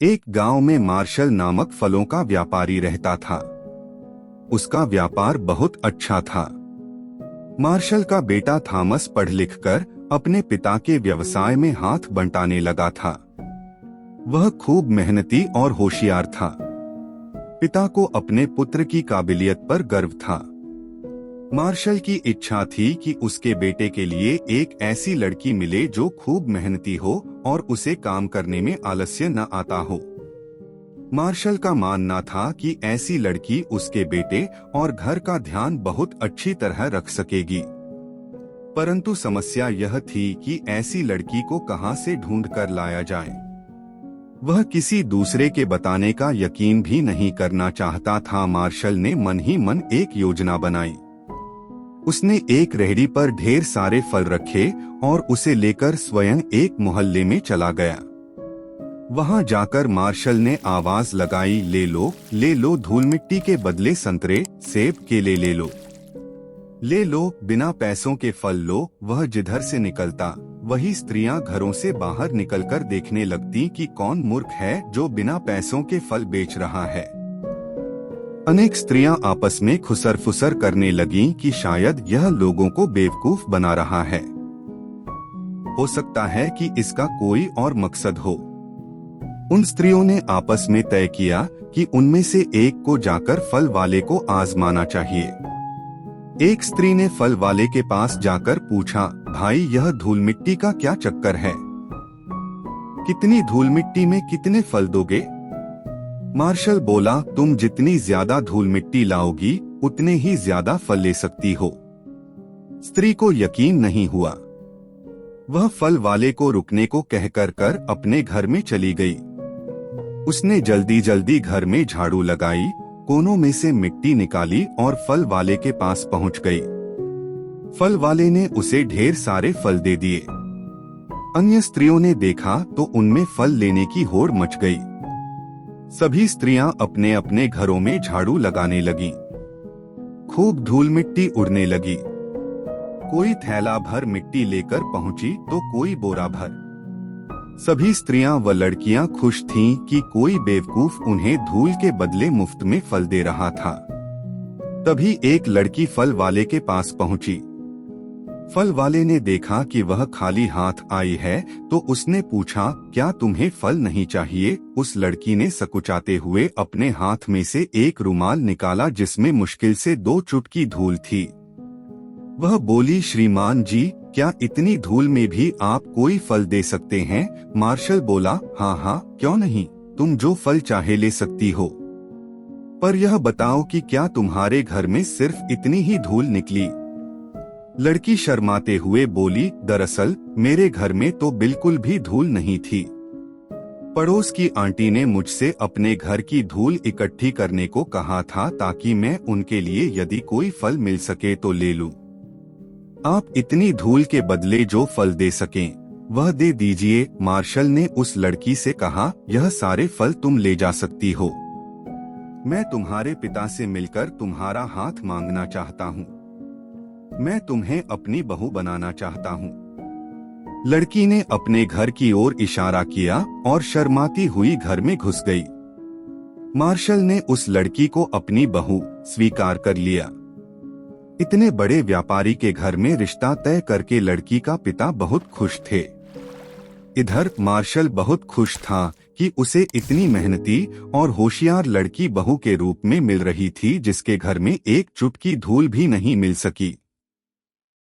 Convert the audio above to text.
एक गांव में मार्शल नामक फलों का व्यापारी रहता था। उसका व्यापार बहुत अच्छा था। मार्शल का बेटा थॉमस पढ़ लिख कर अपने पिता के व्यवसाय में हाथ बंटाने लगा था। वह खूब मेहनती और होशियार था। पिता को अपने पुत्र की काबिलियत पर गर्व था। मार्शल की इच्छा थी कि उसके बेटे के लिए एक ऐसी लड़की मिले जो खूब मेहनती हो और उसे काम करने में आलस्य न आता हो। मार्शल का मानना था कि ऐसी लड़की उसके बेटे और घर का ध्यान बहुत अच्छी तरह रख सकेगी। परंतु समस्या यह थी कि ऐसी लड़की को कहां से ढूंढ कर लाया जाए। वह किसी दूसरे के बताने का यकीन भी नहीं करना चाहता था। मार्शल ने मन ही मन एक योजना बनाई। उसने एक रेहड़ी पर ढेर सारे फल रखे और उसे लेकर स्वयं एक मोहल्ले में चला गया। वहां जाकर मार्शल ने आवाज लगाई, ले लो धूल मिट्टी के बदले संतरे, सेब, केले ले लो, बिना पैसों के फल लो। वह जिधर से निकलता वही स्त्रियां घरों से बाहर निकलकर देखने लगती कि कौन मूर्ख है जो बिना पैसों के फल बेच रहा है। अनेक स्त्रियां आपस में खुसर-फुसर करने लगीं कि शायद यह लोगों को बेवकूफ बना रहा है। हो सकता है कि इसका कोई और मकसद हो। उन स्त्रियों ने आपस में तय किया कि उनमें से एक को जाकर फल वाले को आजमाना चाहिए। एक स्त्री ने फल वाले के पास जाकर पूछा, भाई यह धूल मिट्टी का क्या चक्कर है? कितनी धूल मिट्टी में कितने फल दोगे? मार्शल बोला, तुम जितनी ज्यादा धूल मिट्टी लाओगी उतने ही ज्यादा फल ले सकती हो। स्त्री को यकीन नहीं हुआ। वह फल वाले को रुकने को कहकर कर अपने घर में चली गई। उसने जल्दी जल्दी घर में झाड़ू लगाई, कोनों में से मिट्टी निकाली और फल वाले के पास पहुंच गई। फल वाले ने उसे ढेर सारे फल दे दिए। अन्य स्त्रियों ने देखा तो उनमें फल लेने की होड़ मच गई। सभी स्त्रियां अपने अपने घरों में झाड़ू लगाने लगीं। खूब धूल मिट्टी उड़ने लगी। कोई थैला भर मिट्टी लेकर पहुंची तो कोई बोरा भर। सभी स्त्रियां व लड़कियां खुश थीं कि कोई बेवकूफ उन्हें धूल के बदले मुफ्त में फल दे रहा था। तभी एक लड़की फल वाले के पास पहुंची। फल वाले ने देखा कि वह खाली हाथ आई है तो उसने पूछा, क्या तुम्हें फल नहीं चाहिए? उस लड़की ने सकुचाते हुए अपने हाथ में से एक रुमाल निकाला जिसमें मुश्किल से 2 चुटकी धूल थी। वह बोली, श्रीमान जी, क्या इतनी धूल में भी आप कोई फल दे सकते हैं? मार्शल बोला, हाँ, क्यों नहीं, तुम जो फल चाहे ले सकती हो। पर यह बताओ कि क्या तुम्हारे घर में सिर्फ इतनी ही धूल निकली? लड़की शर्माते हुए बोली, दरअसल मेरे घर में तो बिल्कुल भी धूल नहीं थी। पड़ोस की आंटी ने मुझसे अपने घर की धूल इकट्ठी करने को कहा था ताकि मैं उनके लिए यदि कोई फल मिल सके तो ले लूं। आप इतनी धूल के बदले जो फल दे सकें वह दे दीजिए। मार्शल ने उस लड़की से कहा, यह सारे फल तुम ले जा सकती हो। मैं तुम्हारे पिता से मिलकर तुम्हारा हाथ मांगना चाहता हूँ। मैं तुम्हें अपनी बहू बनाना चाहता हूँ। लड़की ने अपने घर की ओर इशारा किया और शर्माती हुई घर में घुस गई। मार्शल ने उस लड़की को अपनी बहू स्वीकार कर लिया। इतने बड़े व्यापारी के घर में रिश्ता तय करके लड़की का पिता बहुत खुश थे। इधर मार्शल बहुत खुश था कि उसे इतनी मेहनती और होशियार लड़की बहू के रूप में मिल रही थी जिसके घर में एक चुटकी धूल भी नहीं मिल सकी।